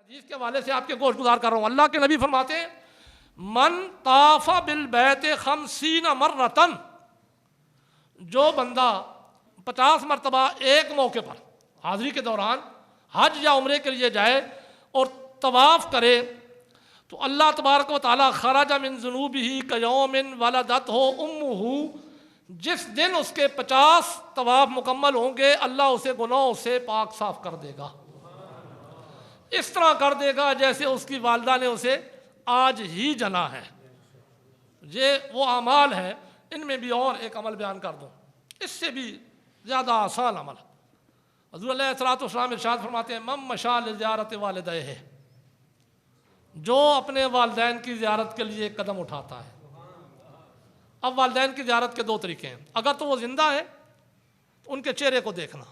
حدیث کے حوالے سے آپ کے گوش گزار کر رہا ہوں. اللہ کے نبی فرماتے ہیں من طاف بالبیت 50 مرتن، جو بندہ 50 مرتبہ ایک موقع پر حاضری کے دوران حج یا عمرے کے لیے جائے اور طواف کرے تو اللہ تبارک و تعالیٰ خرج من ذنوبہ کیوم ولدتہ امہ، جس دن اس کے 50 طواف مکمل ہوں گے اللہ اسے گناہوں سے پاک صاف کر دے گا. اس طرح کر دے گا جیسے اس کی والدہ نے اسے آج ہی جنا ہے. یہ وہ اعمال ہے. ان میں بھی اور ایک عمل بیان کر دوں، اس سے بھی زیادہ آسان عمل. حضور علیہ الصلوۃ والسلام ارشاد فرماتے ہیں من مشى لزیارت والدیہ، جو اپنے والدین کی زیارت کے لیے قدم اٹھاتا ہے. اب والدین کی زیارت کے 2 طریقے ہیں. اگر تو وہ زندہ ہے تو ان کے چہرے کو دیکھنا،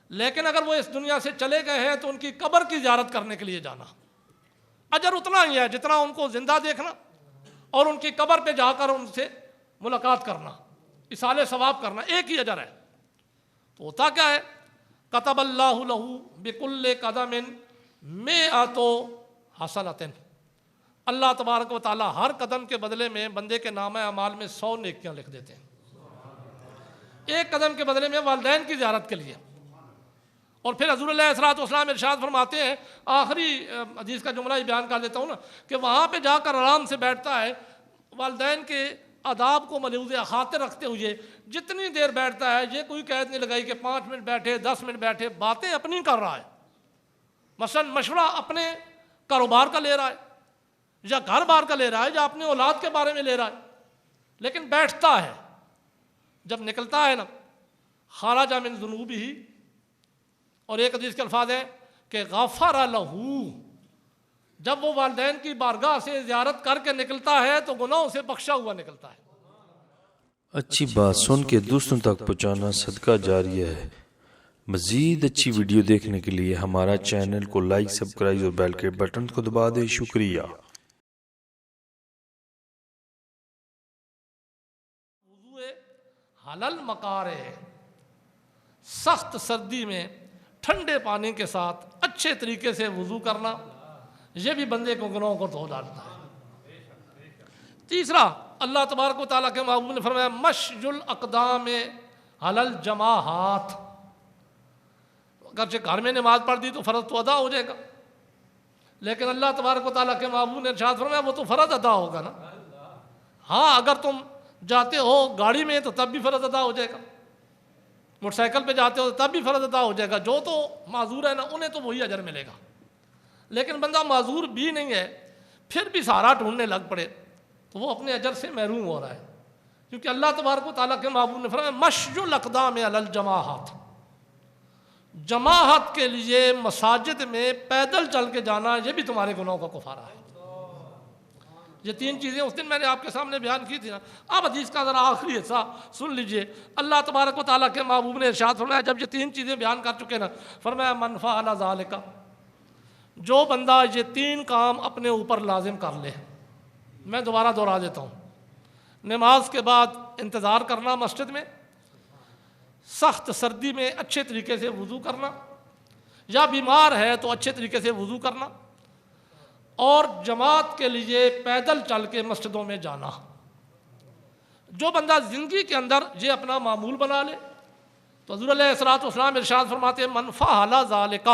لیکن اگر وہ اس دنیا سے چلے گئے ہیں تو ان کی قبر کی زیارت کرنے کے لیے جانا. اجر اتنا ہی ہے جتنا ان کو زندہ دیکھنا اور ان کی قبر پہ جا کر ان سے ملاقات کرنا، اصالِ ثواب کرنا، ایک ہی اجر ہے. تو ہوتا کیا ہے، کتب اللہ لہ بکل قدم 100 حسنۃ، اللہ تبارک و تعالیٰ ہر قدم کے بدلے میں بندے کے نامہ اعمال میں 100 نیکیاں لکھ دیتے ہیں. ایک قدم کے بدلے میں والدین کی زیارت کے لیے. اور پھر حضور علیہ الصلوۃ والسلام ارشاد فرماتے ہیں، آخری حدیث کا جملہ ہی بیان کر دیتا ہوں نا، کہ وہاں پہ جا کر آرام سے بیٹھتا ہے، والدین کے آداب کو ملحوظ خاطر رکھتے ہوئے جتنی دیر بیٹھتا ہے، یہ کوئی قید نہیں لگائی کہ 5 منٹ بیٹھے 10 منٹ بیٹھے، باتیں اپنی کر رہا ہے. مثلا مشورہ اپنے کاروبار کا لے رہا ہے یا گھر بار کا لے رہا ہے یا اپنے اولاد کے بارے میں لے رہا ہے، لیکن بیٹھتا ہے. جب نکلتا ہے نا، خرج من ذنوبہ، اور ایک حدیث کے الفاظ ہیں کہ غفر لہ، جب وہ والدین کی بارگاہ سے زیارت کر کے نکلتا ہے تو گناہوں سے بخشا ہوا نکلتا ہے. اچھی بات سن کے دوسروں تک پہنچانا صدقہ جاریہ ہے. مزید اچھی ویڈیو دیکھنے کے لیے ہمارا چینل کو لائک، سبسکرائب اور بیل کے بٹن کو دبا دیں. شکریہ. وضوء حلل مکارہ، سخت سردی میں ٹھنڈے پانی کے ساتھ اچھے طریقے سے وضو کرنا، یہ بھی بندے کو گناہوں کو دھو ڈالتا ہے. تیسرا، اللہ تبارک و تعالیٰ کے محبوب نے فرمایا مشج الاقدام علی الجماعات. اگرچہ گھر میں نماز پڑھ دی تو فرض تو ادا ہو جائے گا، لیکن اللہ تبارک و تعالیٰ کے محبوب نے ارشاد فرمایا وہ تو فرض ادا ہوگا نا. ہاں اگر تم جاتے ہو گاڑی میں تو تب بھی فرض ادا ہو جائے گا، موٹر سائیکل پہ جاتے ہو تب بھی فرض ادا ہو جائے گا. جو تو معذور ہے نا انہیں تو وہی اجر ملے گا، لیکن بندہ معذور بھی نہیں ہے پھر بھی سہارا ڈھونڈنے لگ پڑے تو وہ اپنے اجر سے محروم ہو رہا ہے. کیونکہ اللہ تبارک و تعالیٰ کے محبوب نے فرمایا مشج الاقدام علی الجماعات، جماعت کے لیے مساجد میں پیدل چل کے جانا یہ بھی تمہارے گناہوں کا کفارہ ہے. یہ 3 چیزیں اس دن میں نے آپ کے سامنے بیان کی تھی نا. اب حدیث کا ذرا آخری حصہ سن لیجئے. اللہ تبارک و تعالیٰ کے محبوب نے ارشاد فرمایا جب یہ 3 چیزیں بیان کر چکے نا، فرمایا من فعل ذالک، جو بندہ یہ 3 کام اپنے اوپر لازم کر لے. میں دوبارہ دہرا دیتا ہوں. نماز کے بعد انتظار کرنا مسجد میں، سخت سردی میں اچھے طریقے سے وضو کرنا، یا بیمار ہے تو اچھے طریقے سے وضو کرنا، اور جماعت کے لیے پیدل چل کے مسجدوں میں جانا. جو بندہ زندگی کے اندر یہ اپنا معمول بنا لے تو حضور علیہ الصلوۃ والسلام ارشاد فرماتے ہیں من فعل ذالک،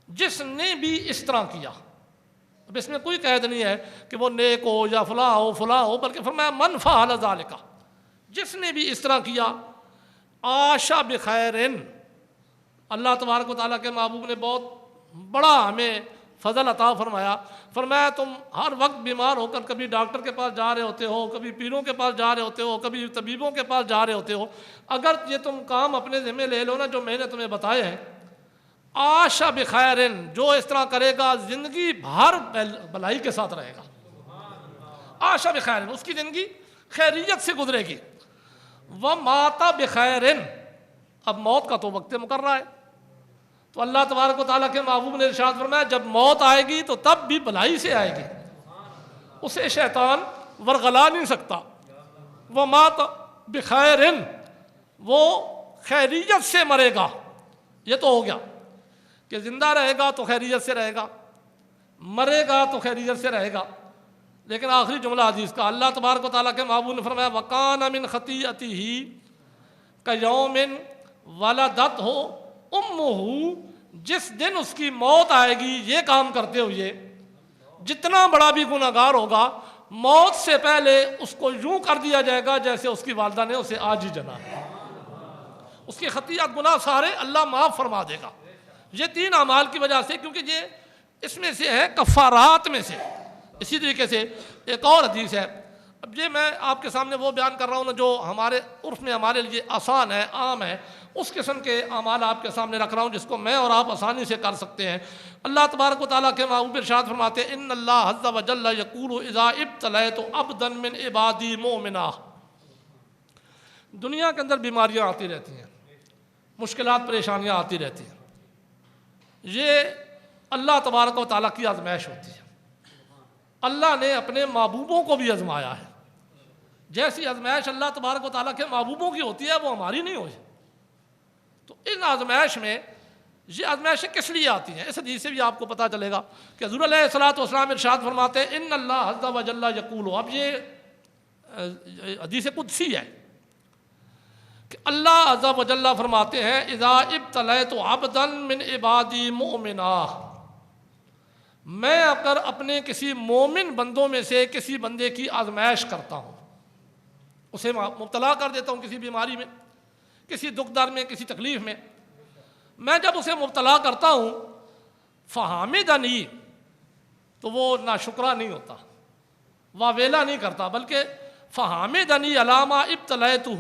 جس نے بھی اس طرح کیا. اب اس میں کوئی قید نہیں ہے کہ وہ نیک ہو یا فلاں ہو، بلکہ فرمایا من فعل ذالک، جس نے بھی اس طرح کیا عاش بخیر. اللہ تبارک و تعالیٰ کے محبوب نے بہت بڑا ہمیں فضل عطا فرمایا تم ہر وقت بیمار ہو کر کبھی ڈاکٹر کے پاس جا رہے ہوتے ہو، کبھی پیروں کے پاس جا رہے ہوتے ہو، کبھی طبیبوں کے پاس جا رہے ہوتے ہو. اگر یہ تم کام اپنے ذمہ لے لو نا جو میں نے تمہیں بتائے ہیں، عاش بخیر، جو اس طرح کرے گا زندگی بھر بھلائی کے ساتھ رہے گا. عاش بخیر، اس کی زندگی خیریت سے گزرے گی. ومات بخیر، اب موت کا تو وقت مقررہ ہے تو اللہ تبارک و تعالیٰ کے محبوب نے ارشاد فرمایا جب موت آئے گی تو تب بھی بھلائی سے آئے گی، اسے شیطان ورغلا نہیں سکتا. ومات بخیر، وہ خیریت سے مرے گا. یہ تو ہو گیا. کہ زندہ رہے گا تو خیریت سے رہے گا، مرے گا تو خیریت سے رہے گا۔ لیکن آخری جملہ حدیث کا، اللہ تبارک و تعالیٰ کے محبوب نے فرمایا وَقَانَ مِنْ خَطِيئَتِهِ كَيَوْمٍ وَلَدَتْهُ أُمُّهُ، جس دن اس کی موت آئے گی یہ کام کرتے ہوئے، جتنا بڑا بھی گناہگار ہوگا موت سے پہلے اس کو یوں کر دیا جائے گا جیسے اس کی والدہ نے اسے آج ہی جنا ہے۔ اس کے خطیئات گناہ سارے اللہ معاف فرما دے گا، یہ 3 اعمال کی وجہ سے، کیونکہ یہ اس میں سے ہے کفارات میں سے۔ اسی طریقے سے ایک اور حدیث ہے، اب یہ میں آپ کے سامنے وہ بیان کر رہا ہوں جو ہمارے عرف میں ہمارے لیے آسان ہے، عام ہے، اس قسم کے اعمال آپ کے سامنے رکھ رہا ہوں جس کو میں اور آپ آسانی سے کر سکتے ہیں۔ اللہ تبارک و تعالیٰ کے محبوب ارشاد فرماتے ہیں ان اللہ عز و جل یقول اذا ابتلیت عبدا من عبادی مؤمنا، دنیا کے اندر بیماریاں آتی رہتی ہیں، مشکلات پریشانیاں آتی رہتی ہیں، یہ اللہ تبارک و تعالیٰ کی آزمائش ہوتی ہے۔ اللہ نے اپنے محبوبوں کو بھی آزمایا ہے، جیسی آزمائش اللہ تبارک و تعالیٰ کے محبوبوں کی ہوتی ہے وہ ہماری نہیں ہوئی۔ تو ان آزمائش میں یہ آزمائشیں کس لیے آتی ہیں، اس حدیث سے بھی آپ کو پتہ چلے گا کہ حضور علیہ الصلوۃ والسلام ارشاد فرماتے ہیں ان اللہ عز و جل یقول، اب یہ حدیث قدسی ہے کہ اللہ عز و جل فرماتے ہیں اذا ابتلیت عبدا من عبادی مؤمنا، میں اگر اپنے کسی مومن بندوں میں سے کسی بندے کی آزمائش کرتا ہوں، اسے مبتلا کر دیتا ہوں کسی بیماری میں، کسی دکھ درد میں، کسی تکلیف میں، میں جب اسے مبتلا کرتا ہوں فحامدنی، تو وہ ناشکرا نہیں ہوتا، واویلا نہیں کرتا، بلکہ فحامدنی علی ما ابتلیتہ،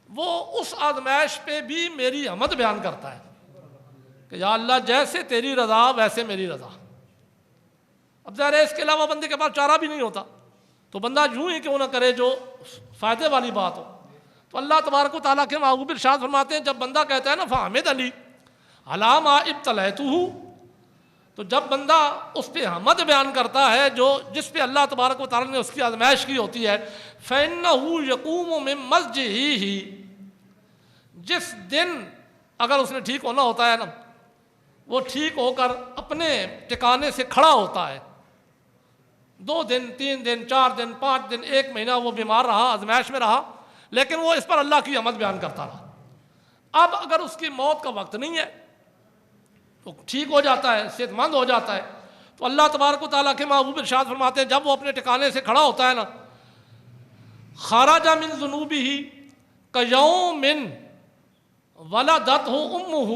وہ اس آزمائش پہ بھی میری حمد بیان کرتا ہے کہ یا اللہ جیسے تیری رضا ویسے میری رضا۔ اب ظاہر ہے اس کے علاوہ بندے کے پاس چارہ بھی نہیں ہوتا، تو بندہ یوں ہی کیوں نہ کرے جو فائدے والی بات ہو۔ تو اللہ تبارک و تعالیٰ کے محبوب ارشاد فرماتے ہیں جب بندہ کہتا ہے نا فحمدنی علی ما ابتلیتہ، تو جب بندہ اس پہ حمد بیان کرتا ہے جو جس پہ اللہ تبارک و تعالیٰ نے اس کی آزمائش کی ہوتی ہے، فَإِنَّهُ يَقُومُ مِن مَسْجِدِهِ، جس دن اگر اس نے ٹھیک ہونا ہوتا ہے نا، وہ ٹھیک ہو کر اپنے ٹھکانے سے کھڑا ہوتا ہے، 2 دن 3 دن 4 دن 5 دن 1 مہینہ وہ بیمار رہا، آزمائش میں رہا، لیکن وہ اس پر اللہ کی حمد بیان کرتا رہا۔ اب اگر اس کی موت کا وقت نہیں ہے، تو ٹھیک ہو جاتا ہے، صحت مند ہو جاتا ہے، تو اللہ تبارک و تعالیٰ کے محبوب ارشاد فرماتے ہیں جب وہ اپنے ٹھکانے سے کھڑا ہوتا ہے نا، خرج من ذنوبہ کیوم ولدتہ امہ،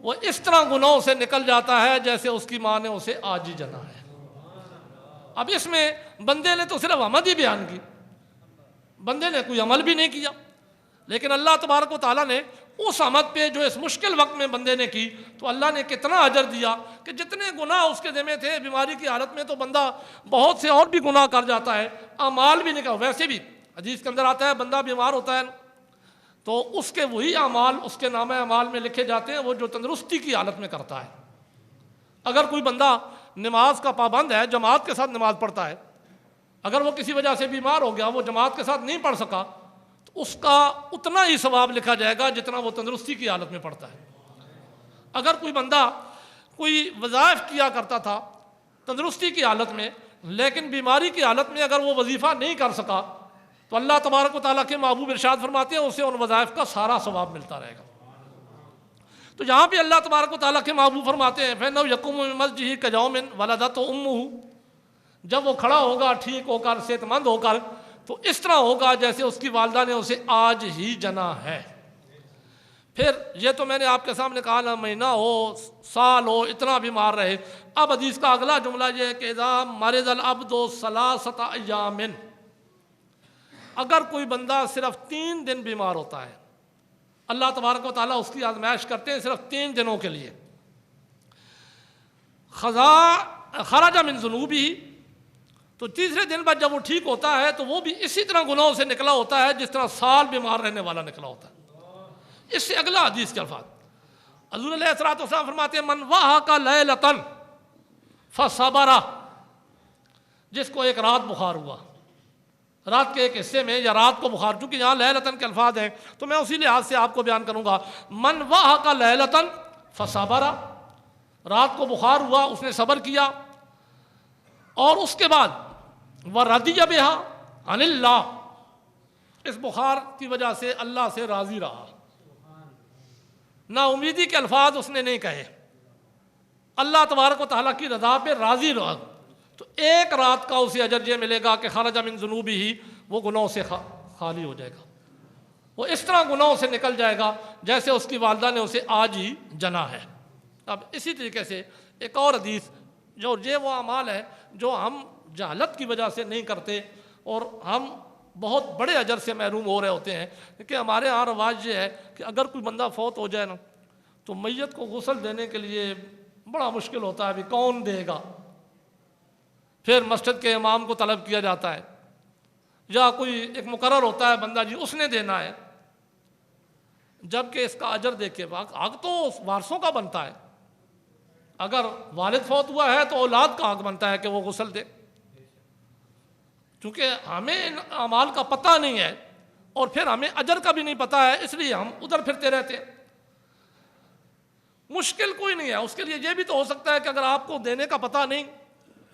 وہ اس طرح گناہوں سے نکل جاتا ہے جیسے اس کی ماں نے اسے آج ہی جنا ہے۔ اب اس میں بندے نے تو صرف حمد ہی بیان کی، بندے نے کوئی عمل بھی نہیں کیا، لیکن اللہ تبارک و تعالیٰ نے اس حمد پہ جو اس مشکل وقت میں بندے نے کی تو اللہ نے کتنا اجر دیا کہ جتنے گناہ اس کے ذمہ تھے بیماری کی حالت میں تو بندہ بہت سے اور بھی گناہ کر جاتا ہے، اعمال بھی نہیں کر۔ ویسے بھی حدیث کے اندر آتا ہے بندہ بیمار ہوتا ہے تو اس کے وہی اعمال اس کے نامہ اعمال میں لکھے جاتے ہیں وہ جو تندرستی کی حالت میں کرتا ہے۔ اگر کوئی بندہ نماز کا پابند ہے، جماعت کے ساتھ نماز پڑھتا ہے، اگر وہ کسی وجہ سے بیمار ہو گیا، وہ جماعت کے ساتھ نہیں پڑھ سکا، تو اس کا اتنا ہی ثواب لکھا جائے گا جتنا وہ تندرستی کی حالت میں پڑھتا ہے۔ اگر کوئی بندہ کوئی وظائف کیا کرتا تھا تندرستی کی حالت میں، لیکن بیماری کی حالت میں اگر وہ وظیفہ نہیں کر سکا، تو اللہ تبارک و تعالیٰ کے محبوب ارشاد فرماتے ہیں اسے ان وظائف کا سارا ثواب ملتا رہے گا۔ تو یہاں پہ اللہ تبارک و تعالیٰ کے محبوب فرماتے ہیں فَإِنَّهُ يَقُومُ مِن مَسْجِدِهِ كَيَوْمٍ وَلَدَتْهُ أُمُّهُ، جب وہ کھڑا ہوگا ٹھیک ہو کر صحت مند ہو کر تو اس طرح ہوگا جیسے اس کی والدہ نے اسے آج ہی جنا ہے۔ پھر یہ تو میں نے آپ کے سامنے کہا نا، مہینہ ہو سال ہو اتنا بیمار رہے۔ اب حدیث کا اگلا جملہ یہ ہے کہ اذا مرض العبد ثلاثۃ ایام، اگر کوئی بندہ صرف 3 دن بیمار ہوتا ہے، اللہ تبارک و تعالیٰ اس کی آزمائش کرتے ہیں صرف 3 دنوں کے لیے، خرج من ذنوبہ، تو تیسرے دن بعد جب وہ ٹھیک ہوتا ہے تو وہ بھی اسی طرح گناہوں سے نکلا ہوتا ہے جس طرح سال بیمار رہنے والا نکلا ہوتا ہے۔ اس سے اگلا حدیث کے الفاظ حضور علیہ الصلوۃ والسلام فرماتے ہیں من وحق لیلۃ فصبر، جس کو ایک رات بخار ہوا، رات کے ایک حصے میں یا رات کو بخار، چونکہ یہاں لیلتن کے الفاظ ہیں تو میں اسی لحاظ سے آپ کو بیان کروں گا، من وحق لیلۃ فصبر، رات کو بخار ہوا، اس نے صبر کیا، اور اس کے بعد وَرَضِيَ بِهَا عَنِ اللَّهِ، اس بخار کی وجہ سے اللہ سے راضی رہا، نا امیدی کے الفاظ اس نے نہیں کہے، اللہ تبارک و تعالیٰ کی رضا پہ راضی رہا، تو ایک رات کا اسے اجر یہ ملے گا کہ خرج من ذنوبہ، وہ گناہوں سے خالی ہو جائے گا، وہ اس طرح گناہوں سے نکل جائے گا جیسے اس کی والدہ نے اسے آج ہی جنا ہے۔ اب اسی طریقے سے ایک اور حدیث، جو یہ وہ اعمال ہے جو ہم جہالت کی وجہ سے نہیں کرتے اور ہم بہت بڑے اجر سے محروم ہو رہے ہوتے ہیں، کہ ہمارے ہاں رواج یہ ہے کہ اگر کوئی بندہ فوت ہو جائے نا تو میت کو غسل دینے کے لیے بڑا مشکل ہوتا ہے، ابھی کون دے گا، پھر مسجد کے امام کو طلب کیا جاتا ہے، یا کوئی ایک مقرر ہوتا ہے بندہ جی اس نے دینا ہے، جبکہ اس کا اجر دیکھے حق تو وارثوں کا بنتا ہے، اگر والد فوت ہوا ہے تو اولاد کا حق بنتا ہے کہ وہ غسل دے، چونکہ ہمیں ان اعمال کا پتہ نہیں ہے اور پھر ہمیں اجر کا بھی نہیں پتہ ہے، اس لیے ہم ادھر پھرتے رہتے ہیں۔ مشکل کوئی نہیں ہے، اس کے لیے یہ بھی تو ہو سکتا ہے کہ اگر آپ کو دینے کا پتہ نہیں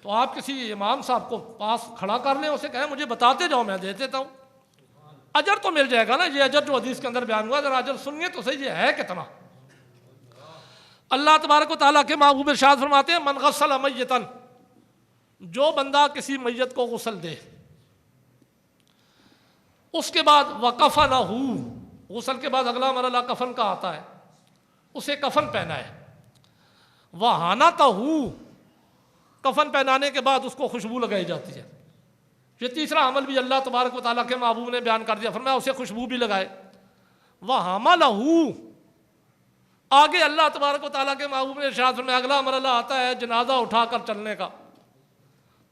تو آپ کسی امام صاحب کو پاس کھڑا کر لیں، اسے کہیں مجھے بتاتے جاؤ میں دے دیتا ہوں، اجر تو مل جائے گا نا۔ یہ اجر جو حدیث کے اندر بیان ہوا، ذرا اجر سنیے تو صحیح، یہ ہے کتنا۔ اللہ تبارک و تعالیٰ کے محبوب ارشاد فرماتے ہیں من غسل میتا، جو بندہ کسی میت کو غسل دے، اس کے بعد وَكَفَنَهُ، غسل کے بعد اگلا مرحلہ کفن کا آتا ہے، اسے کفن پہنا ہے، وَحَنَتَهُ، کفن پہنانے کے بعد اس کو خوشبو لگائی جاتی ہے۔ یہ تیسرا عمل بھی اللہ تبارک و تعالیٰ کے محبوب نے بیان کر دیا، فرمایا اسے خوشبو بھی لگائے۔ وَحَمَلَهُ، آگے اللہ تبارک و تعالیٰ کے محبوب نے ارشاد فرمایا اگلا مرحلہ آتا ہے جنازہ اٹھا کر چلنے کا،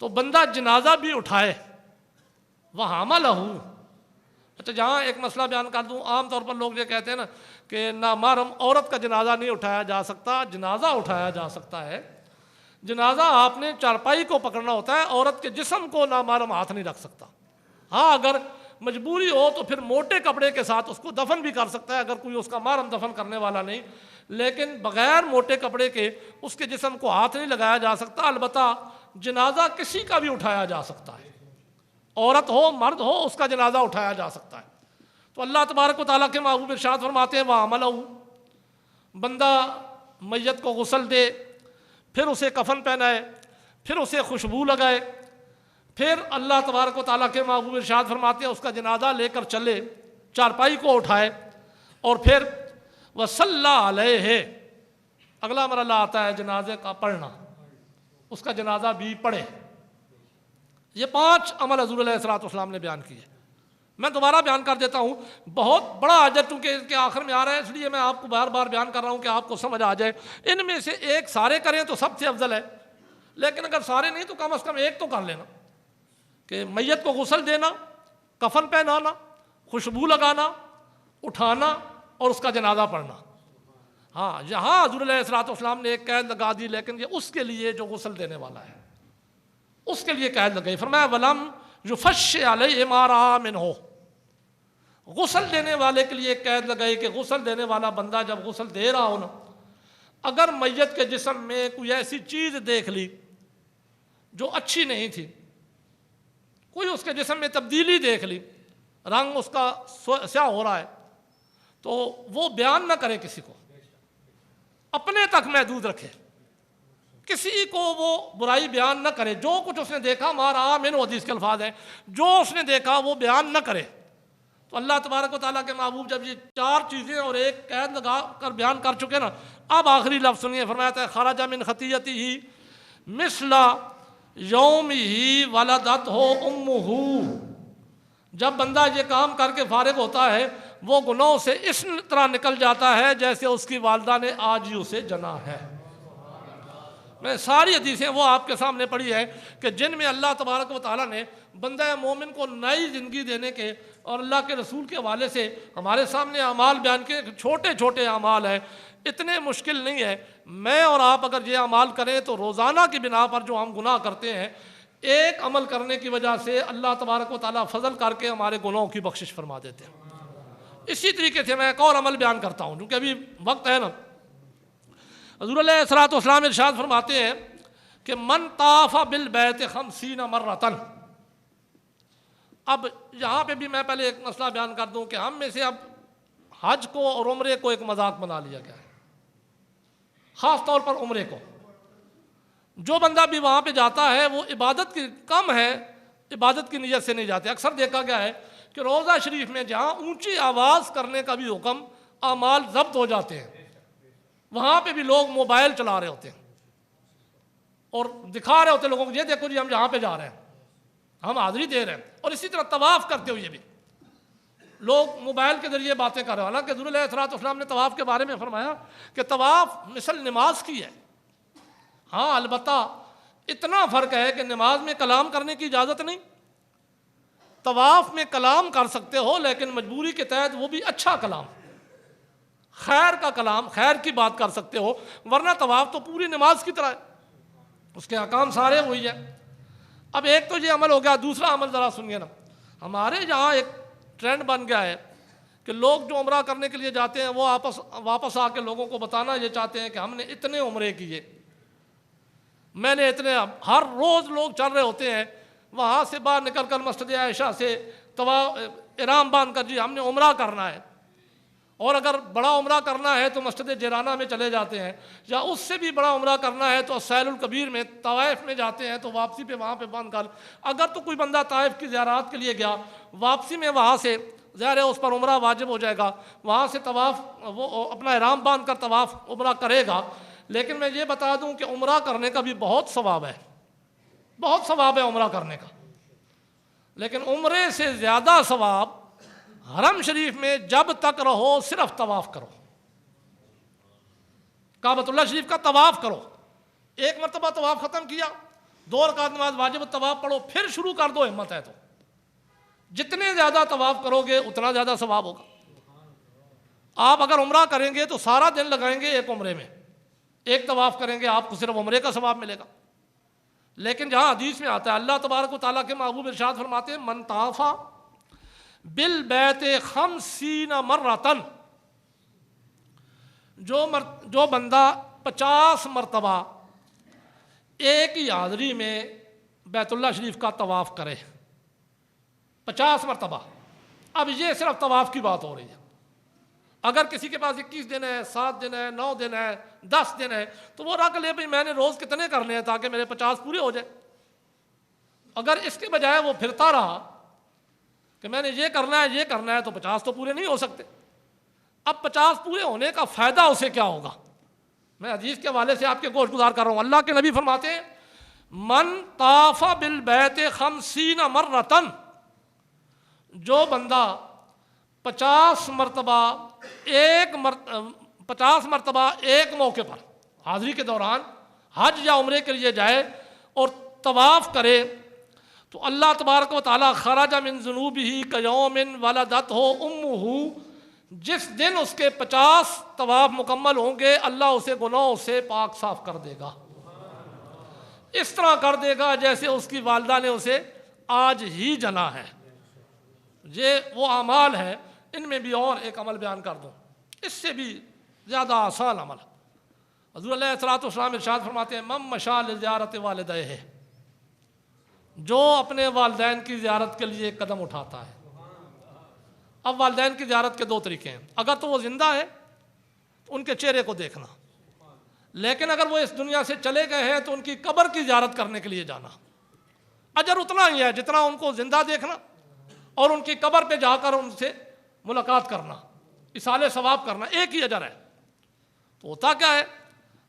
تو بندہ جنازہ بھی اٹھائے۔ وَحَمَلَهُ، اچھا جہاں ایک مسئلہ بیان کر دوں، عام طور پر لوگ یہ کہتے ہیں نا کہ نامحرم عورت کا جنازہ نہیں اٹھایا جا سکتا، جنازہ اٹھایا جا سکتا ہے۔ جنازہ آپ نے چارپائی کو پکڑنا ہوتا ہے، عورت کے جسم کو نامحرم ہاتھ نہیں رکھ سکتا۔ ہاں اگر مجبوری ہو تو پھر موٹے کپڑے کے ساتھ اس کو دفن بھی کر سکتا ہے اگر کوئی اس کا محرم دفن کرنے والا نہیں، لیکن بغیر موٹے کپڑے کے اس کے جسم کو ہاتھ نہیں لگایا جا سکتا۔ البتہ جنازہ کسی کا بھی اٹھایا جا سکتا ہے، عورت ہو مرد ہو، اس کا جنازہ اٹھایا جا سکتا ہے۔ تو اللہ تبارک و تعالیٰ کے محبوب ارشاد فرماتے ہیں وَعَمَلَهُ، بندہ میت کو غسل دے، پھر اسے کفن پہنائے، پھر اسے خوشبو لگائے، پھر اللہ تبارک و تعالیٰ کے محبوب ارشاد فرماتے ہیں اس کا جنازہ لے کر چلے، چارپائی کو اٹھائے، اور پھر وَصَلَّى عَلَيْهِ، اگلا مرحلہ آتا ہے جنازے کا پڑھنا، اس کا جنازہ بھی پڑھے۔ یہ 5 عمل حضور علیہ السلام نے بیان کیے، میں دوبارہ بیان کر دیتا ہوں، بہت بڑا اجر چونکہ اس کے آخر میں آ رہا ہے، اس لیے میں آپ کو بار بار بیان کر رہا ہوں کہ آپ کو سمجھ آ جائے۔ ان میں سے ایک سارے کریں تو سب سے افضل ہے، لیکن اگر سارے نہیں تو کم از کم ایک تو کر لینا، کہ میت کو غسل دینا، کفن پہنانا، خوشبو لگانا، اٹھانا اور اس کا جنازہ پڑھنا۔ ہاں یہاں حضور علیہ السلام نے ایک قید لگا دی، لیکن یہ اس کے لیے جو غسل دینے والا ہے اس کے لیے قید لگائی، فرمایا وَلَمْ يُفَشِّ عَلَيْهِ مَا رَأَىٰ مِنْهُ، غسل دینے والے کے لیے قید لگائی کہ غسل دینے والا بندہ جب غسل دے رہا ہو نا، اگر میت کے جسم میں کوئی ایسی چیز دیکھ لی جو اچھی نہیں تھی، کوئی اس کے جسم میں تبدیلی دیکھ لی، رنگ اس کا سیاہ ہو رہا ہے، تو وہ بیان نہ کرے، کسی کو اپنے تک محدود رکھے، کسی کو وہ برائی بیان نہ کرے، جو کچھ اس نے دیکھا مارا من حدیث کے الفاظ ہیں، جو اس نے دیکھا وہ بیان نہ کرے۔ تو اللہ تبارک و تعالیٰ کے محبوب جب یہ 4 چیزیں اور ایک قید لگا کر بیان کر چکے نا، اب آخری لفظ سنیے، فرمایا ہے خرج من خطیئتہ مثل یومہ ولدتہ امہ، جب بندہ یہ کام کر کے فارغ ہوتا ہے وہ گناہوں سے اس طرح نکل جاتا ہے جیسے اس کی والدہ نے آج ہی اسے جنا ہے۔ میں ساری حدیثیں وہ آپ کے سامنے پڑھی ہے کہ جن میں اللہ تبارک و تعالیٰ نے بندہ مومن کو نئی زندگی دینے کے اور اللہ کے رسول کے حوالے سے ہمارے سامنے اعمال بیان کے، چھوٹے چھوٹے اعمال ہیں، اتنے مشکل نہیں ہے۔ میں اور آپ اگر یہ اعمال کریں تو روزانہ کی بنا پر جو ہم گناہ کرتے ہیں، ایک عمل کرنے کی وجہ سے اللہ تبارک و تعالیٰ فضل کر کے ہمارے گناہوں کی بخشش فرما دیتے ہیں۔ اسی طریقے سے میں ایک اور عمل بیان کرتا ہوں، کیونکہ ابھی وقت ہے نا، حضور علیہ الصلوۃ والسلام ارشاد فرماتے ہیں کہ من طاف بالبیت 50 مرتن. اب یہاں پہ بھی میں پہلے ایک مسئلہ بیان کر دوں کہ ہم میں سے اب حج کو اور عمرے کو ایک مذاق بنا لیا گیا ہے، خاص طور پر عمرے کو. جو بندہ بھی وہاں پہ جاتا ہے وہ عبادت کی کم ہے، عبادت کی نیت سے نہیں جاتے. اکثر دیکھا گیا ہے کہ روضہ شریف میں جہاں اونچی آواز کرنے کا بھی حکم، اعمال ضبط ہو جاتے ہیں، وہاں پہ بھی لوگ موبائل چلا رہے ہوتے ہیں اور دکھا رہے ہوتے ہیں لوگوں کو، یہ دیکھو جی ہم یہاں پہ جا رہے ہیں، ہم حاضری دے رہے ہیں. اور اسی طرح طواف کرتے ہوئے بھی لوگ موبائل کے ذریعے باتیں کر رہے ہیں. حالانکہ حضور علیہ الصلوۃ والسلام نے طواف کے بارے میں فرمایا کہ طواف مثل نماز کی ہے. ہاں البتہ اتنا فرق ہے کہ نماز میں کلام کرنے کی اجازت نہیں، طواف میں کلام کر سکتے ہو لیکن مجبوری کے تحت وہ بھی اچھا کلام، خیر کا کلام، خیر کی بات کر سکتے ہو، ورنہ طواف تو پوری نماز کی طرح ہے، اس کے احکام سارے وہی ہیں. اب ایک تو یہ عمل ہو گیا، دوسرا عمل ذرا سنیے نا. ہمارے یہاں ایک ٹرینڈ بن گیا ہے کہ لوگ جو عمرہ کرنے کے لیے جاتے ہیں وہ واپس آ کے لوگوں کو بتانا یہ چاہتے ہیں کہ ہم نے اتنے عمرے کیے، میں نے اتنے. ہر روز لوگ چل رہے ہوتے ہیں وہاں سے باہر نکل کر مسجد عائشہ سے احرام باندھ کر جی ہم نے عمرہ کرنا ہے، اور اگر بڑا عمرہ کرنا ہے تو مسجد جیرانہ میں چلے جاتے ہیں، یا اس سے بھی بڑا عمرہ کرنا ہے تو سیل الکبیر میں طوائف میں جاتے ہیں، تو واپسی پہ وہاں پہ باندھ کر. اگر تو کوئی بندہ طائف کی زیارات کے لیے گیا، واپسی میں وہاں سے ظاہر ہے اس پر عمرہ واجب ہو جائے گا، وہاں سے طواف وہ اپنا احرام باندھ کر طواف عمرہ کرے گا. لیکن میں یہ بتا دوں کہ عمرہ کرنے کا بھی بہت ثواب ہے، بہت ثواب ہے عمرہ کرنے کا، لیکن عمرے سے زیادہ ثواب حرم شریف میں جب تک رہو صرف طواف کرو، کعبۃ اللہ شریف کا طواف کرو. ایک مرتبہ طواف ختم کیا، 2 رکعت نماز واجب الطواف پڑھو، پھر شروع کر دو، ہمت ہے تو جتنے زیادہ طواف کرو گے اتنا زیادہ ثواب ہوگا. آپ اگر عمرہ کریں گے تو سارا دن لگائیں گے ایک عمرے میں، ایک طواف کریں گے آپ کو صرف عمرے کا ثواب ملے گا. لیکن جہاں حدیث میں آتا ہے اللہ تبارک و تعالیٰ کے محبوب ارشاد فرماتے ہیں من طاف بالبیت 50 مرتن، جو بندہ 50 مرتبہ ایک ہی حاضری میں بیت اللہ شریف کا طواف کرے، 50 مرتبہ. اب یہ صرف طواف کی بات ہو رہی ہے. اگر کسی کے پاس 21 دن ہے، 7 دن ہے، 9 دن ہے، 10 دن ہے، تو وہ رکھ لے بھئی میں نے روز کتنے کرنے ہیں تاکہ میرے 50 پورے ہو جائے. اگر اس کے بجائے وہ پھرتا رہا کہ میں نے یہ کرنا ہے تو 50 تو پورے نہیں ہو سکتے. اب 50 پورے ہونے کا فائدہ اسے کیا ہوگا؟ میں حدیث کے حوالے سے آپ کے گوش گزار کر رہا ہوں. اللہ کے نبی فرماتے ہیں من طاف بالبیت 50 مرتن، جو بندہ 50 مرتبہ ایک موقع پر حاضری کے دوران حج یا عمرے کے لیے جائے اور طواف کرے تو اللہ تبارک و تعالیٰ خرج من ذنوبہ کیوم ولدتہ امہ، جس دن اس کے 50 طواف مکمل ہوں گے اللہ اسے گناہوں سے پاک صاف کر دے گا. اس طرح کر دے گا جیسے اس کی والدہ نے اسے آج ہی جنا ہے. یہ وہ اعمال ہے. ان میں بھی اور ایک عمل بیان کر دوں، اس سے بھی زیادہ آسان عمل. حضور علیہ الصلوۃ والسلام ارشاد فرماتے ہیں من مشى لزیارت والدیہ، جو اپنے والدین کی زیارت کے لیے قدم اٹھاتا ہے. اب والدین کی زیارت کے 2 طریقے ہیں. اگر تو وہ زندہ ہے ان کے چہرے کو دیکھنا، لیکن اگر وہ اس دنیا سے چلے گئے ہیں تو ان کی قبر کی زیارت کرنے کے لیے جانا. اجر اتنا ہی ہے جتنا ان کو زندہ دیکھنا اور ان کی قبر پہ جا کر ان سے ملاقات کرنا، اصالہ ثواب کرنا، ایک ہی اجر ہے. تو ہوتا کیا ہے؟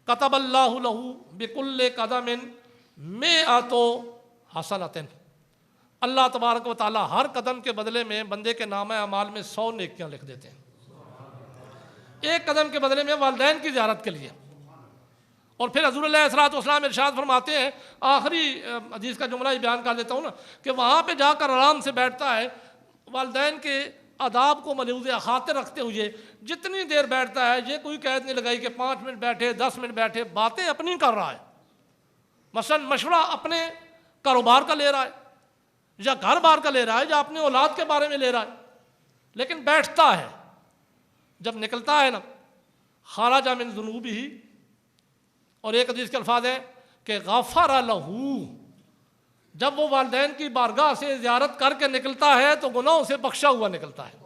کتب اللہ لہ بکل قدم 100 حسنۃ، اللہ تبارک و تعالیٰ ہر قدم کے بدلے میں بندے کے نامہ اعمال میں 100 نیکیاں لکھ دیتے ہیں. ایک قدم کے بدلے میں والدین کی زیارت کے لیے. اور پھر حضور علیہ الصلوۃ والسلام ارشاد فرماتے ہیں، آخری حدیث کا جملہ ہی بیان کر دیتا ہوں نا، کہ وہاں پہ جا کر آرام سے بیٹھتا ہے والدین کے آداب کو ملحوظ خاطر رکھتے ہوئے. جتنی دیر بیٹھتا ہے یہ کوئی قید نہیں لگائی کہ 5 منٹ بیٹھے، 10 منٹ بیٹھے، باتیں اپنی کر رہا ہے. مثلا مشورہ اپنے کاروبار کا لے رہا ہے یا گھر بار کا لے رہا ہے یا اپنے اولاد کے بارے میں لے رہا ہے، لیکن بیٹھتا ہے. جب نکلتا ہے نا، خرج من ذنوبہ اور ایک حدیث کے الفاظ ہے کہ غفر لہو، جب وہ والدین کی بارگاہ سے زیارت کر کے نکلتا ہے تو گناہوں سے بخشا ہوا نکلتا ہے۔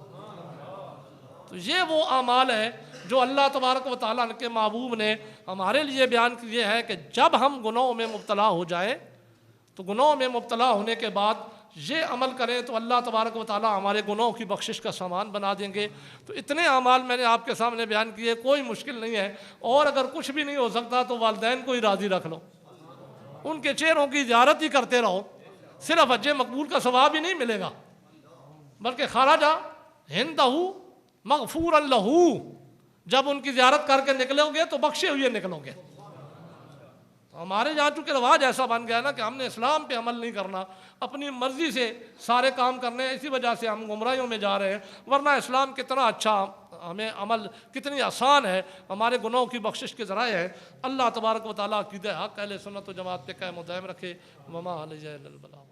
تو یہ وہ اعمال ہے جو اللہ تبارک و تعالیٰ کے محبوب نے ہمارے لیے بیان کیے ہیں کہ جب ہم گناہوں میں مبتلا ہو جائیں تو گناہوں میں مبتلا ہونے کے بعد یہ عمل کریں تو اللہ تبارک و تعالیٰ ہمارے گناہوں کی بخشش کا سامان بنا دیں گے۔ تو اتنے اعمال میں نے آپ کے سامنے بیان کیے، کوئی مشکل نہیں ہے، اور اگر کچھ بھی نہیں ہو سکتا تو والدین کو ہی راضی رکھ لو، ان کے چہروں کی زیارت ہی کرتے رہو، صرف حج مقبول کا ثواب ہی نہیں ملے گا بلکہ خرجا ہندہ مغفورا لہو، جب ان کی زیارت کر کے نکلو گے تو بخشے ہوئے نکلو گے۔ ہمارے یہاں چونکہ رواج ایسا بن گیا نا کہ ہم نے اسلام پہ عمل نہیں کرنا، اپنی مرضی سے سارے کام کرنے ہیں، اسی وجہ سے ہم گمراہیوں میں جا رہے ہیں، ورنہ اسلام کتنا اچھا، ہمیں عمل کتنی آسان ہے، ہمارے گناہوں کی بخشش کے ذرائع ہیں۔ اللہ تبارک و تعالیٰ عقیدہ حق اہل سنت و جماعت پہ قائم و دائم رکھے۔ وما علیہ الا البلاغ۔